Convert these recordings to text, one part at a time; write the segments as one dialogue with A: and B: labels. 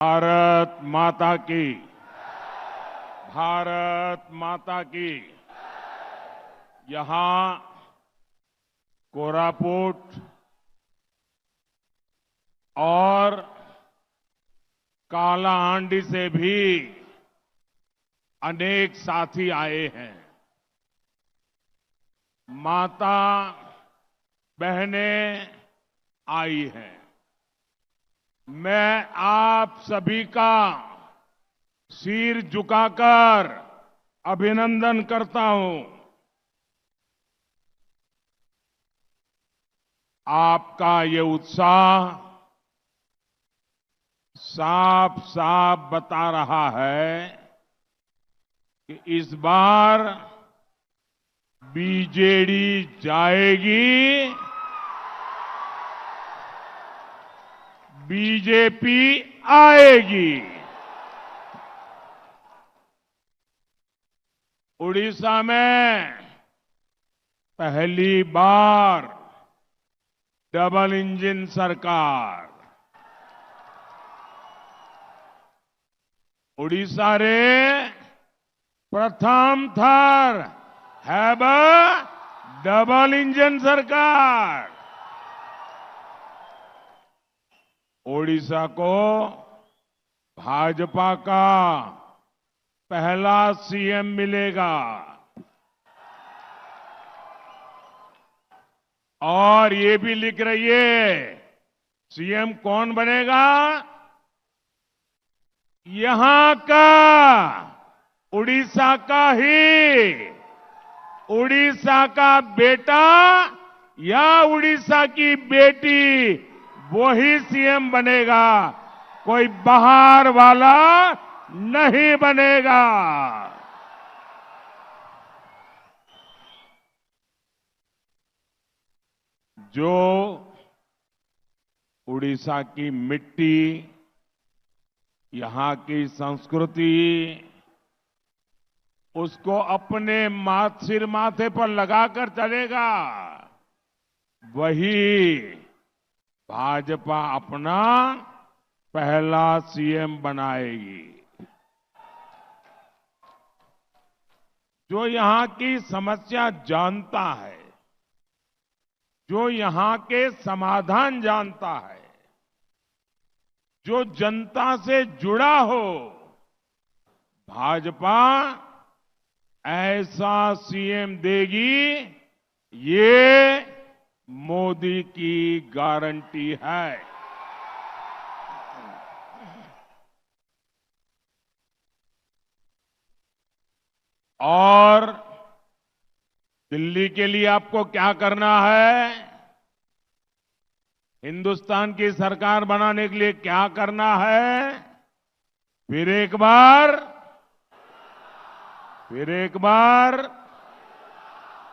A: भारत माता की। भारत माता की। यहां कोरापुट और कालाहांडी से भी अनेक साथी आए हैं। माता बहनें आई हैं। मैं आप सभी का सिर झुकाकर अभिनंदन करता हूं। आपका ये उत्साह साफ साफ बता रहा है कि इस बार बीजेडी जाएगी, बीजेपी आएगी। उड़ीसा में पहली बार डबल इंजन सरकार। उड़ीसा रे प्रथम थर हैब डबल इंजन सरकार। ओडिशा को भाजपा का पहला सीएम मिलेगा और ये भी लिख रही है सीएम कौन बनेगा। यहां का उड़ीसा का ही, उड़ीसा का बेटा या उड़ीसा की बेटी वही सीएम बनेगा, कोई बाहर वाला नहीं बनेगा। जो उड़ीसा की मिट्टी, यहां की संस्कृति, उसको अपने सिर माथे पर लगाकर चलेगा, वही भाजपा अपना पहला सीएम बनाएगी। जो यहां की समस्या जानता है, जो यहां के समाधान जानता है, जो जनता से जुड़ा हो, भाजपा ऐसा सीएम देगी, ये मोदी की गारंटी है। और दिल्ली के लिए आपको क्या करना है, हिंदुस्तान की सरकार बनाने के लिए क्या करना है, फिर एक बार, फिर एक बार,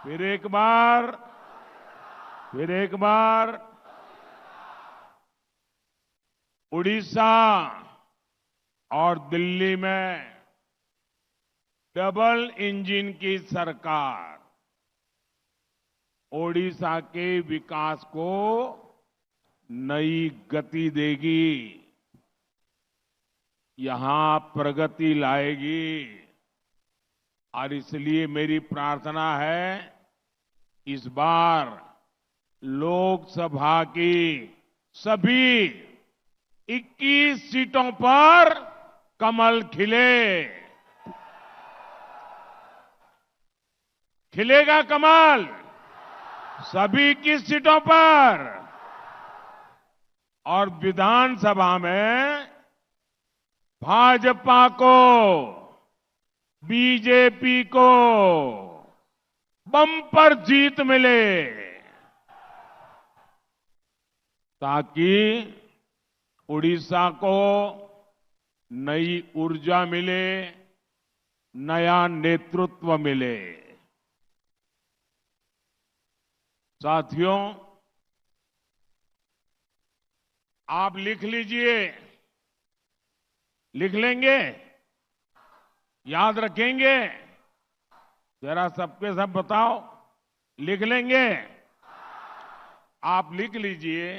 A: फिर एक बार, फिर एक बार, उड़ीसा और दिल्ली में डबल इंजन की सरकार ओडिशा के विकास को नई गति देगी, यहां प्रगति लाएगी। और इसलिए मेरी प्रार्थना है, इस बार लोकसभा की सभी 21 सीटों पर कमल खिले। खिलेगा कमल सभी 21 सीटों पर। और विधानसभा में भाजपा को, बीजेपी को बम्पर जीत मिले, ताकि उड़ीसा को नई ऊर्जा मिले, नया नेतृत्व मिले। साथियों, आप लिख लीजिए, लिख लेंगे, याद रखेंगे, जरा सबके सब बताओ, लिख लेंगे। आप लिख लीजिए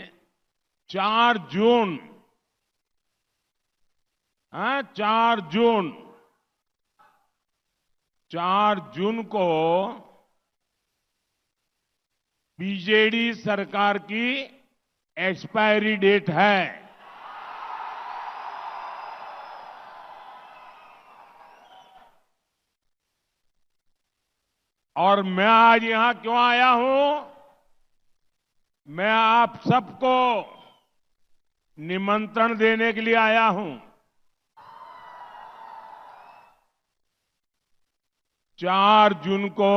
A: 4 जून हाँ, 4 जून को बीजेडी सरकार की एक्सपायरी डेट है। और मैं आज यहां क्यों आया हूं? मैं आप सबको निमंत्रण देने के लिए आया हूं। 4 जून को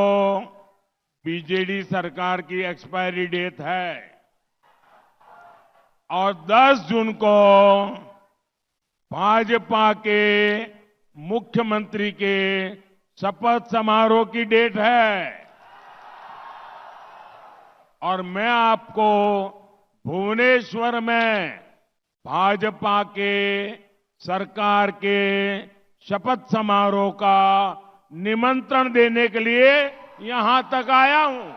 A: बीजेडी सरकार की एक्सपायरी डेट है और 10 जून को भाजपा के मुख्यमंत्री के शपथ समारोह की डेट है। और मैं आपको भुवनेश्वर में भाजपा के सरकार के शपथ समारोह का निमंत्रण देने के लिए यहां तक आया हूं।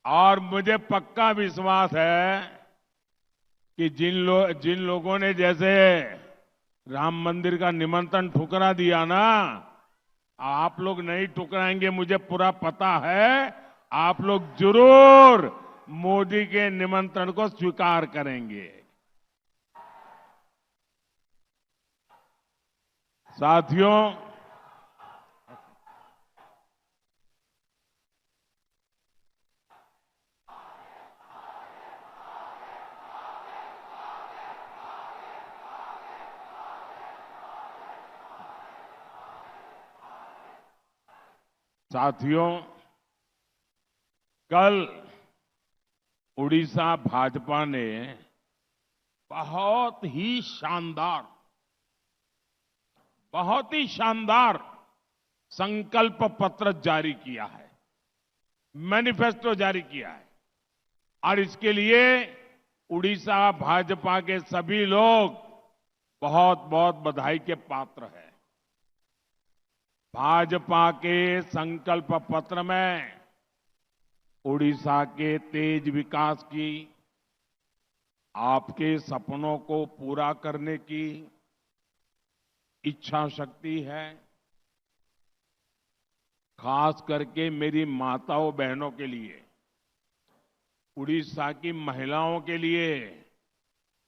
A: और मुझे पक्का विश्वास है कि जिन लोगों ने जैसे राम मंदिर का निमंत्रण ठुकरा दिया ना, आप लोग नहीं ठुकराएंगे, मुझे पूरा पता है। आप लोग जरूर मोदी के निमंत्रण को स्वीकार करेंगे। साथियों, साथियों, कल उड़ीसा भाजपा ने बहुत ही शानदार संकल्प पत्र जारी किया है, मैनिफेस्टो जारी किया है। और इसके लिए उड़ीसा भाजपा के सभी लोग बहुत बहुत बधाई के पात्र हैं। भाजपा के संकल्प पत्र में उड़ीसा के तेज विकास की, आपके सपनों को पूरा करने की इच्छा शक्ति है। खास करके मेरी माताओं बहनों के लिए, उड़ीसा की महिलाओं के लिए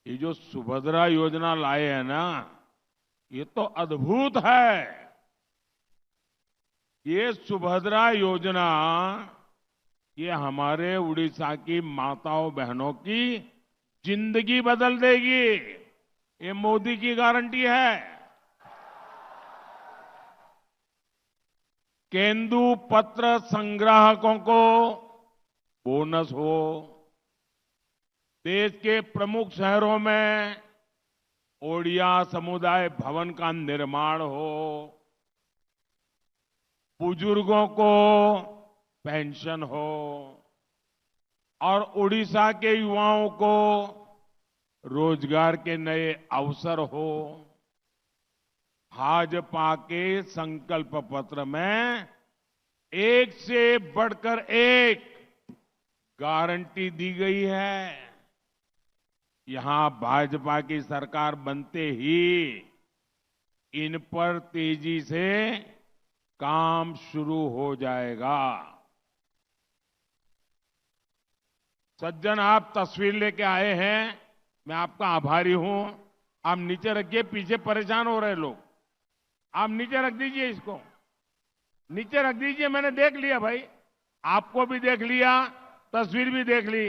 A: ये जो सुभद्रा योजना लाए हैं ना, ये तो अद्भुत है। ये सुभद्रा योजना ये हमारे उड़ीसा की माताओं बहनों की जिंदगी बदल देगी। ये मोदी की गारंटी है। केंदु पत्र संग्राहकों को बोनस हो, देश के प्रमुख शहरों में ओडिया समुदाय भवन का निर्माण हो, बुजुर्गों को पेंशन हो और उड़ीसा के युवाओं को रोजगार के नए अवसर हो। भाजपा के संकल्प पत्र में एक से बढ़कर एक गारंटी दी गई है। यहां भाजपा की सरकार बनते ही इन पर तेजी से काम शुरू हो जाएगा। सज्जन, आप तस्वीर लेके आए हैं, मैं आपका आभारी हूं। आप नीचे रखिए, पीछे परेशान हो रहे लोग। आप नीचे रख दीजिए, इसको नीचे रख दीजिए। मैंने देख लिया भाई, आपको भी देख लिया, तस्वीर भी देख ली।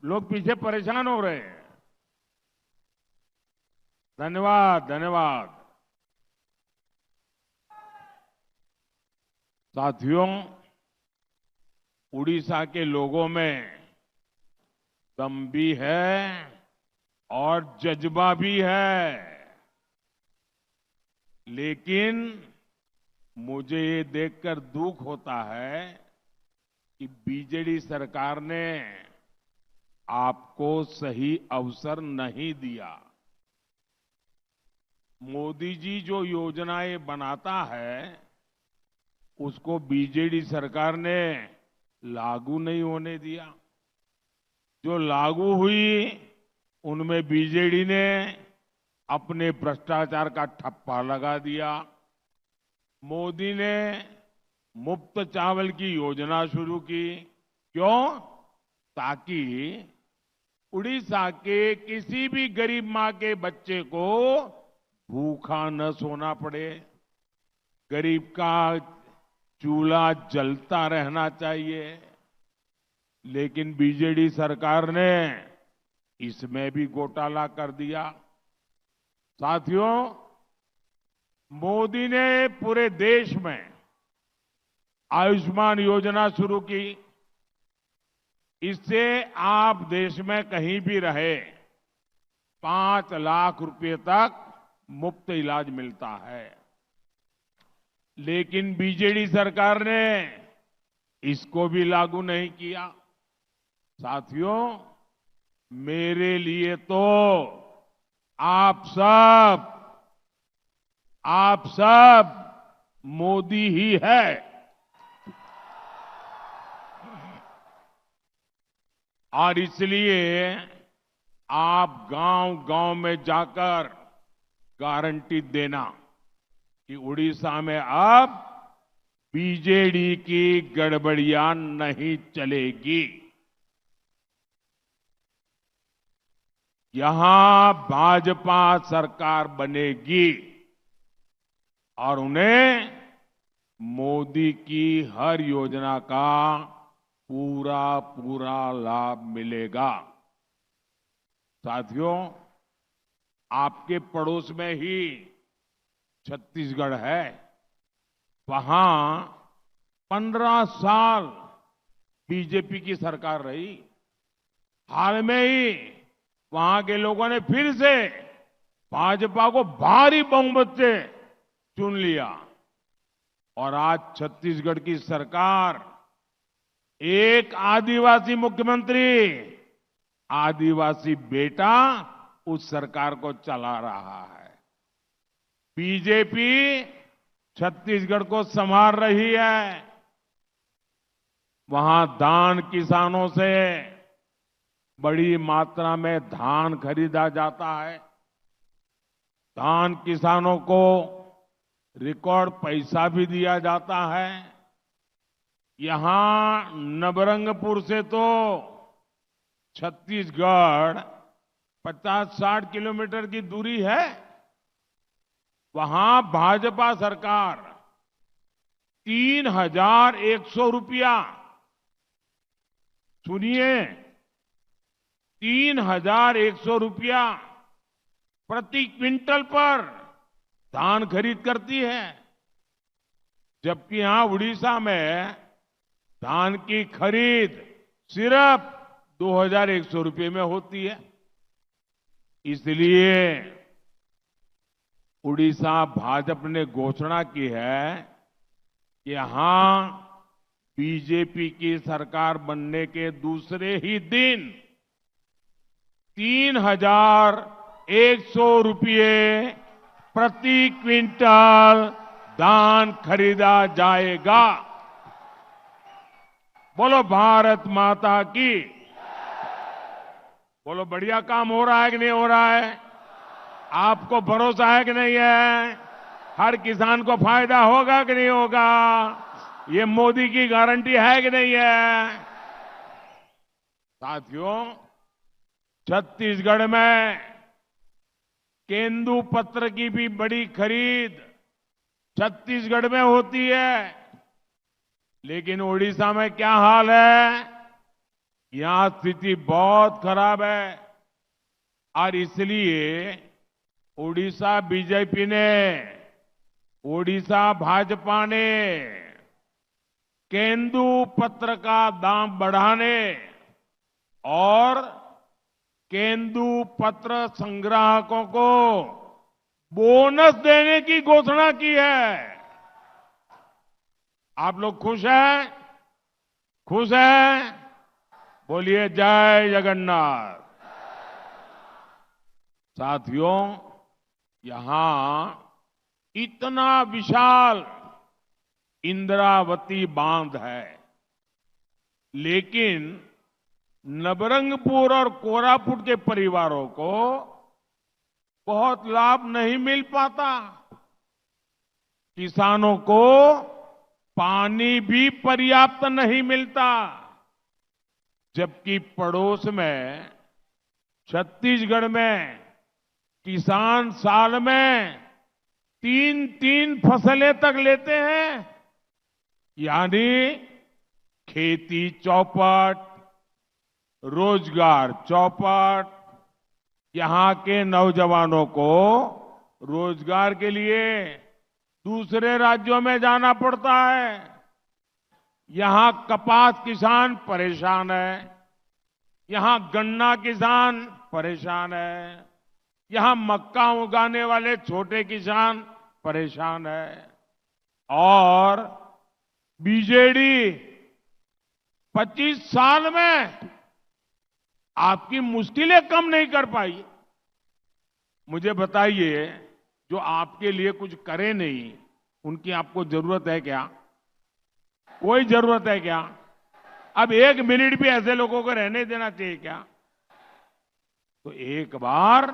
A: लोग पीछे परेशान हो रहे हैं। धन्यवाद, धन्यवाद। साथियों, उड़ीसा के लोगों में दम भी है और जज्बा भी है। लेकिन मुझे ये देखकर दुख होता है कि बीजेडी सरकार ने आपको सही अवसर नहीं दिया। मोदी जी जो योजनाएं बनाता है, उसको बीजेडी सरकार ने लागू नहीं होने दिया। जो लागू हुई उनमें बीजेडी ने अपने भ्रष्टाचार का ठप्पा लगा दिया। मोदी ने मुफ्त चावल की योजना शुरू की। क्यों? ताकि उड़ीसा के किसी भी गरीब मां के बच्चे को भूखा न सोना पड़े, गरीब का चूल्हा जलता रहना चाहिए। लेकिन बीजेडी सरकार ने इसमें भी घोटाला कर दिया। साथियों, मोदी ने पूरे देश में आयुष्मान योजना शुरू की। इससे आप देश में कहीं भी रहे 5 लाख रुपए तक मुफ्त इलाज मिलता है। लेकिन बीजेडी सरकार ने इसको भी लागू नहीं किया। साथियों, मेरे लिए तो आप सब मोदी ही है। और इसलिए आप गांव-गांव में जाकर गारंटी देना कि उड़ीसा में अब बीजेडी की गड़बड़ियां नहीं चलेगी। यहां भाजपा सरकार बनेगी और उन्हें मोदी की हर योजना का पूरा लाभ मिलेगा। साथियों, आपके पड़ोस में ही छत्तीसगढ़ है। वहां 15 साल बीजेपी की सरकार रही। हाल में ही वहां के लोगों ने फिर से भाजपा को भारी बहुमत से चुन लिया और आज छत्तीसगढ़ की सरकार एक आदिवासी मुख्यमंत्री, आदिवासी बेटा उस सरकार को चला रहा है। बीजेपी छत्तीसगढ़ को संभाल रही है। वहां धान किसानों से बड़ी मात्रा में धान खरीदा जाता है। धान किसानों को रिकॉर्ड पैसा भी दिया जाता है। यहां नवरंगपुर से तो छत्तीसगढ़ 50-60 किलोमीटर की दूरी है। वहां भाजपा सरकार 3,100 रुपया, सुनिए, 3,100 रुपया प्रति क्विंटल पर धान खरीद करती है। जबकि यहां उड़ीसा में धान की खरीद सिर्फ 2,100 रुपये में होती है। इसलिए उड़ीसा भाजपा ने घोषणा की है कि यहां बीजेपी की सरकार बनने के दूसरे ही दिन 3,100 रुपये प्रति क्विंटल धान खरीदा जाएगा। बोलो भारत माता की। बोलो, बढ़िया काम हो रहा है कि नहीं हो रहा है? आपको भरोसा है कि नहीं है? हर किसान को फायदा होगा कि नहीं होगा? ये मोदी की गारंटी है कि नहीं है? साथियों, छत्तीसगढ़ में केंदू पत्र की भी बड़ी खरीद छत्तीसगढ़ में होती है। लेकिन उड़ीसा में क्या हाल है? यहां स्थिति बहुत खराब है और इसलिए उड़ीसा बीजेपी ने, उड़ीसा भाजपा ने केंदू पत्र का दाम बढ़ाने और केंदू पत्र संग्राहकों को बोनस देने की घोषणा की है। आप लोग खुश हैं? खुश हैं? बोलिए जय जगन्नाथ। साथियों, यहां इतना विशाल इंद्रावती बांध है। लेकिन नबरंगपुर और कोरापुट के परिवारों को बहुत लाभ नहीं मिल पाता। किसानों को पानी भी पर्याप्त नहीं मिलता, जबकि पड़ोस में छत्तीसगढ़ में किसान साल में 3-3 फसलें तक लेते हैं। यानी खेती चौपट, रोजगार चौपट, यहां के नौजवानों को रोजगार के लिए दूसरे राज्यों में जाना पड़ता है। यहां कपास किसान परेशान है, यहां गन्ना किसान परेशान है, यहां मक्का उगाने वाले छोटे किसान परेशान है। और बीजेडी 25 साल में आपकी मुश्किलें कम नहीं कर पाई। मुझे बताइए, जो आपके लिए कुछ करे नहीं, उनकी आपको जरूरत है क्या? कोई जरूरत है क्या? अब 1 मिनट भी ऐसे लोगों को रहने देना चाहिए क्या? तो एक बार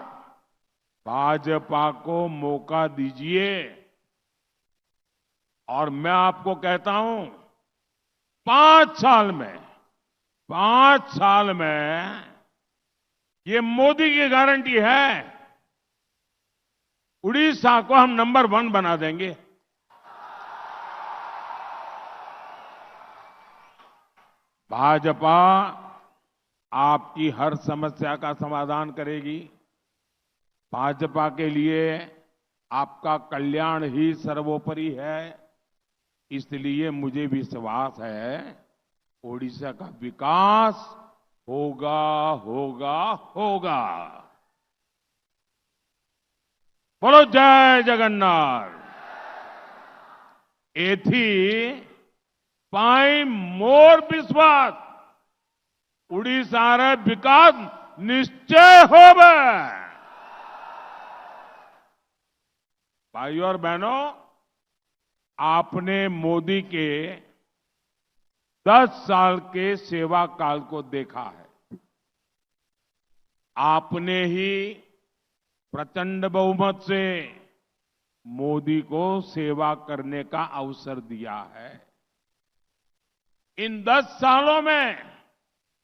A: भाजपा को मौका दीजिए। और मैं आपको कहता हूं, 5 साल में ये मोदी की गारंटी है, उड़ीसा को हम नंबर 1 बना देंगे। भाजपा आपकी हर समस्या का समाधान करेगी। भाजपा के लिए आपका कल्याण ही सर्वोपरि है। इसलिए मुझे विश्वास है, ओडिशा का विकास होगा, होगा, होगा। बोलो जय जगन्नाथ। एथी पाई मोर विश्वास, उड़ीसार विकास निश्चय होवे। भाइयों और बहनों, आपने मोदी के 10 साल के सेवा काल को देखा है। आपने ही प्रचंड बहुमत से मोदी को सेवा करने का अवसर दिया है। इन 10 सालों में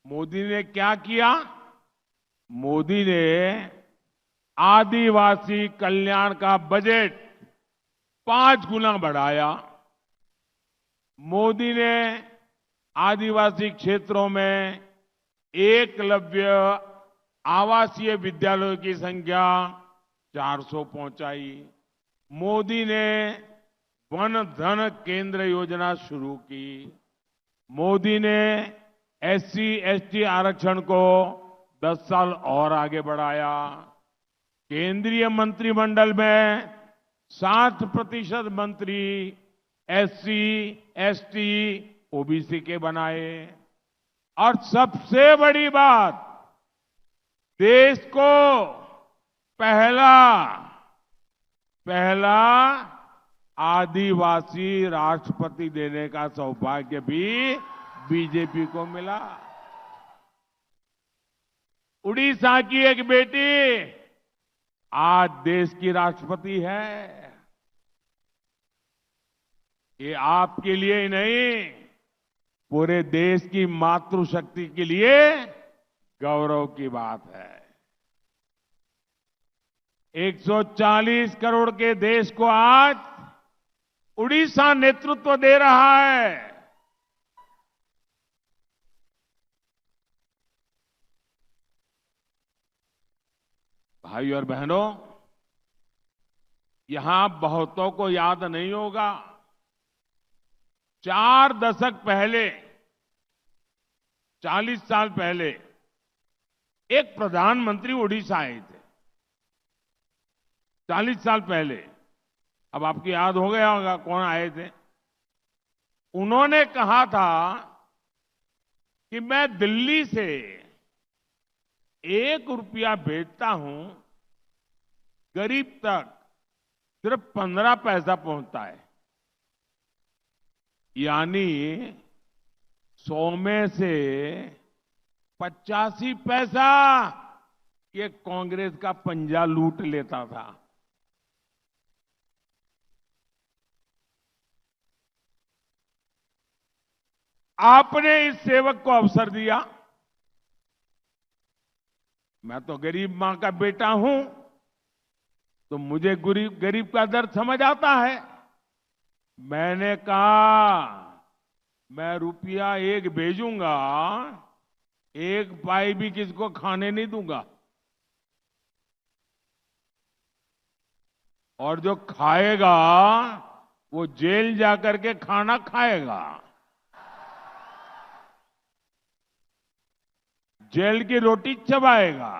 A: मोदी ने क्या किया? मोदी ने आदिवासी कल्याण का बजट 5 गुना बढ़ाया। मोदी ने आदिवासी क्षेत्रों में एकलव्य आवासीय विद्यालयों की संख्या 400 पहुंचाई। मोदी ने वन धन केंद्र योजना शुरू की। मोदी ने SC/ST आरक्षण को 10 साल और आगे बढ़ाया। केंद्रीय मंत्रिमंडल में 60% मंत्री SC/ST OBC के बनाए। और सबसे बड़ी बात, देश को पहला आदिवासी राष्ट्रपति देने का सौभाग्य भी बीजेपी को मिला। उड़ीसा की एक बेटी आज देश की राष्ट्रपति है। ये आपके लिए ही नहीं, पूरे देश की मातृशक्ति के लिए गौरव की बात है। 140 करोड़ के देश को आज उड़ीसा नेतृत्व दे रहा है। भाई और बहनों, यहां बहुतों को याद नहीं होगा, 4 दशक पहले, 40 साल पहले एक प्रधानमंत्री उड़ीसा आए थे। 40 साल पहले। अब आपको याद हो गया होगा कौन आए थे। उन्होंने कहा था कि मैं दिल्ली से 1 रुपया भेजता हूं, गरीब तक सिर्फ 15 पैसा पहुंचता है। यानी 100 में से 85 पैसा ये कांग्रेस का पंजा लूट लेता था। आपने इस सेवक को अवसर दिया। मैं तो गरीब मां का बेटा हूं, तो मुझे गरीब गरीब का दर्द समझ आता है। मैंने कहा मैं रुपया 1 भेजूंगा, 1 पाई भी किसको खाने नहीं दूंगा, और जो खाएगा वो जेल जाकर के खाना खाएगा, जेल की रोटी चबाएगा।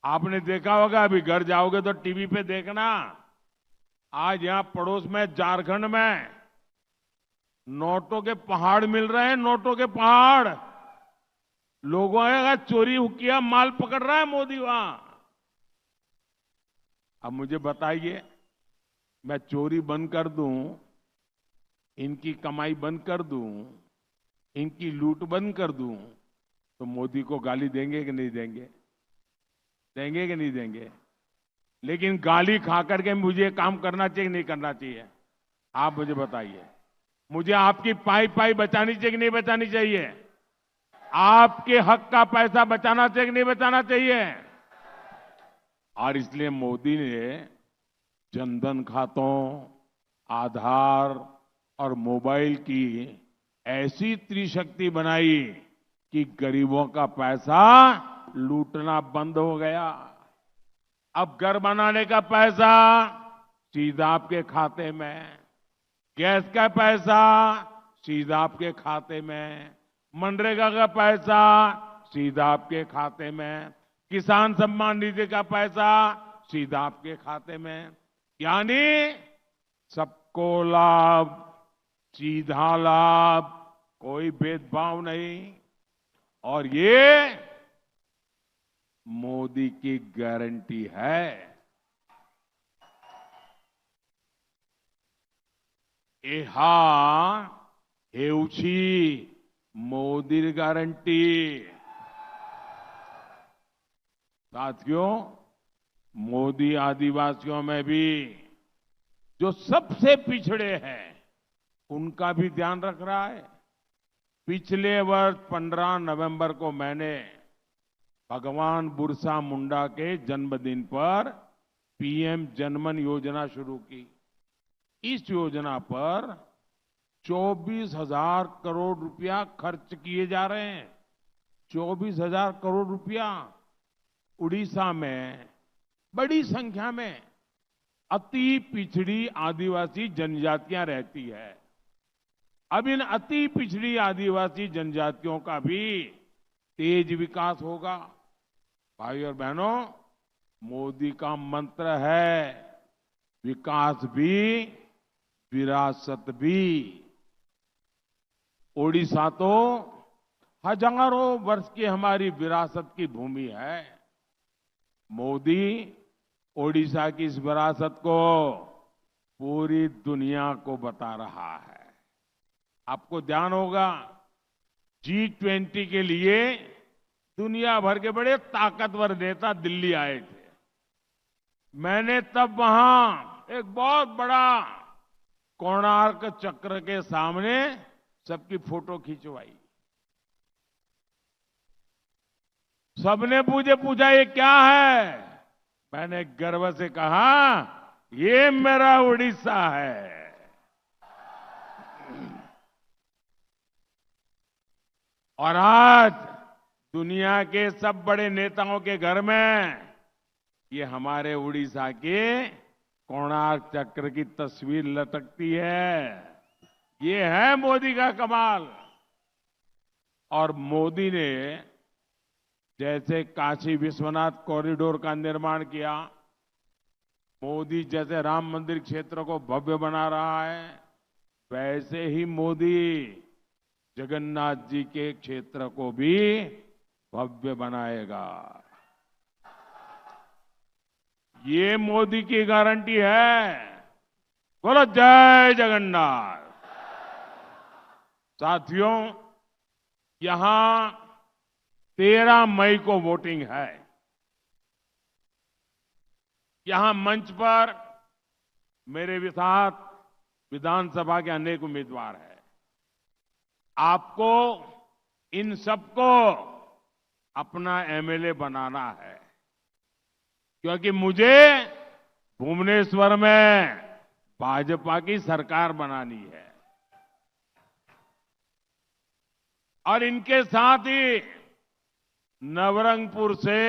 A: आपने देखा होगा, अभी घर जाओगे तो टीवी पे देखना, आज यहां पड़ोस में झारखंड में नोटों के पहाड़ मिल रहे हैं, नोटों के पहाड़। लोगों का चोरी किया माल पकड़ रहा है मोदी वहां। अब मुझे बताइए, मैं चोरी बंद कर दूं, इनकी कमाई बंद कर दूं, इनकी लूट बंद कर दूं, तो मोदी को गाली देंगे कि नहीं देंगे? देंगे कि नहीं देंगे? लेकिन गाली खा करके मुझे काम करना चाहिए कि नहीं करना चाहिए? आप मुझे बताइए। मुझे आपकी पाई पाई बचानी चाहिए कि नहीं बचानी चाहिए? आपके हक का पैसा बचाना चाहिए कि नहीं बचाना चाहिए? और इसलिए मोदी ने जनधन खातों, आधार और मोबाइल की ऐसी त्रिशक्ति बनाई कि गरीबों का पैसा लूटना बंद हो गया। अब घर बनाने का पैसा सीधा आपके खाते में, गैस का पैसा सीधा आपके खाते में, मनरेगा का पैसा सीधा आपके खाते में, किसान सम्मान निधि का पैसा सीधा आपके खाते में। यानी सबको लाभ, सीधा लाभ, कोई भेदभाव नहीं। और ये मोदी की गारंटी है। हेउची मोदी गारंटी। साथियों, मोदी आदिवासियों में भी जो सबसे पिछड़े हैं उनका भी ध्यान रख रहा है। पिछले वर्ष 15 नवंबर को मैंने भगवान बिरसा मुंडा के जन्मदिन पर पीएम जनमन योजना शुरू की। इस योजना पर 24,000 करोड़ रुपया खर्च किए जा रहे हैं। 24,000 करोड़ रुपया। उड़ीसा में बड़ी संख्या में अति पिछड़ी आदिवासी जनजातियां रहती है। अब इन अति पिछड़ी आदिवासी जनजातियों का भी तेज विकास होगा। भाई और बहनों, मोदी का मंत्र है विकास भी, विरासत भी। ओडिशा तो हजारों वर्ष की हमारी विरासत की भूमि है। मोदी ओडिशा की इस विरासत को पूरी दुनिया को बता रहा है। आपको ध्यान होगा, G20 के लिए दुनिया भर के बड़े ताकतवर नेता दिल्ली आए थे। मैंने तब वहां एक बहुत बड़ा कोणार्क चक्र के सामने सबकी फोटो खिंचवाई। सबने पूछा ये क्या है? मैंने गर्व से कहा ये मेरा उड़ीसा है। और आज दुनिया के सब बड़े नेताओं के घर में ये हमारे उड़ीसा के कोणार्क चक्र की तस्वीर लटकती है। ये है मोदी का कमाल। और मोदी ने जैसे काशी विश्वनाथ कॉरिडोर का निर्माण किया, मोदी जैसे राम मंदिर क्षेत्र को भव्य बना रहा है, वैसे ही मोदी जगन्नाथ जी के क्षेत्र को भी भव्य बनाएगा। ये मोदी की गारंटी है। बोलो जय जगन्नाथ। साथियों, यहां 13 मई को वोटिंग है। यहां मंच पर मेरे साथ विधानसभा के अनेक उम्मीदवार हैं। आपको इन सबको अपना एमएलए बनाना है, क्योंकि मुझे भुवनेश्वर में भाजपा की सरकार बनानी है। और इनके साथ ही नवरंगपुर से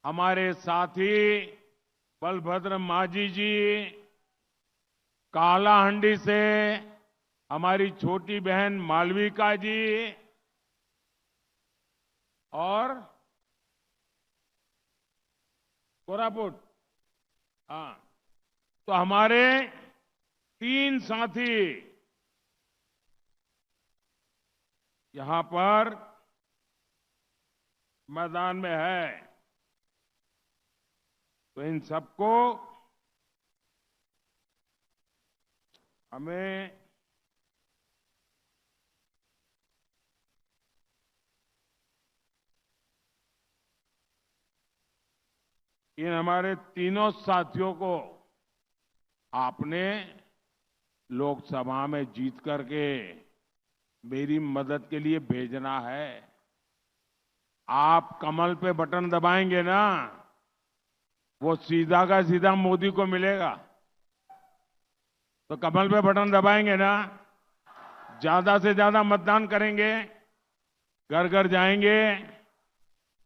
A: हमारे साथी बलभद्र माझी जी, कालाहांडी से हमारी छोटी बहन मालविका जी और कोरापुट, हाँ, तो हमारे 3 साथी यहां पर मैदान में है। तो इन सबको हमें इन हमारे तीनों साथियों को आपने लोकसभा में जीत करके मेरी मदद के लिए भेजना है। आप कमल पे बटन दबाएंगे ना, वो सीधा का सीधा मोदी को मिलेगा। तो कमल पे बटन दबाएंगे ना, ज्यादा से ज्यादा मतदान करेंगे, घर घर जाएंगे,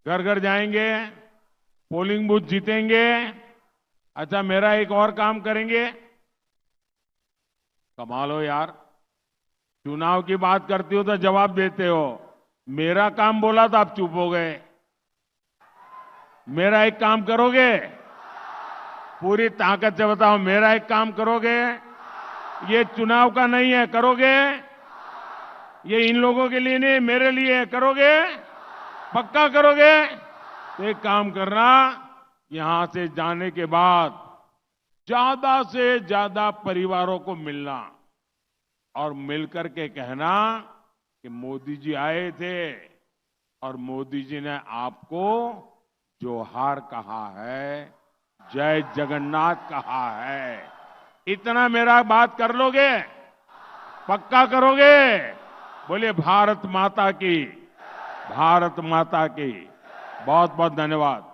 A: घर घर जाएंगे, पोलिंग बूथ जीतेंगे। अच्छा, मेरा एक और काम करेंगे। कमाल हो यार, चुनाव की बात करती हो तो जवाब देते हो, मेरा काम बोला तो आप चुप हो गए। मेरा एक काम करोगे? पूरी ताकत से बताओ, मेरा एक काम करोगे? ये चुनाव का नहीं है, करोगे? ये इन लोगों के लिए नहीं, मेरे लिए है, करोगे? पक्का करोगे? तो एक काम करना, यहां से जाने के बाद ज्यादा से ज्यादा परिवारों को मिलना और मिलकर के कहना कि मोदी जी आए थे और मोदी जी ने आपको जोहार कहा है, जय जगन्नाथ कहा है। इतना मेरा बात कर लोगे? पक्का करोगे? बोलिए भारत माता की, भारत माता की। बहुत बहुत धन्यवाद।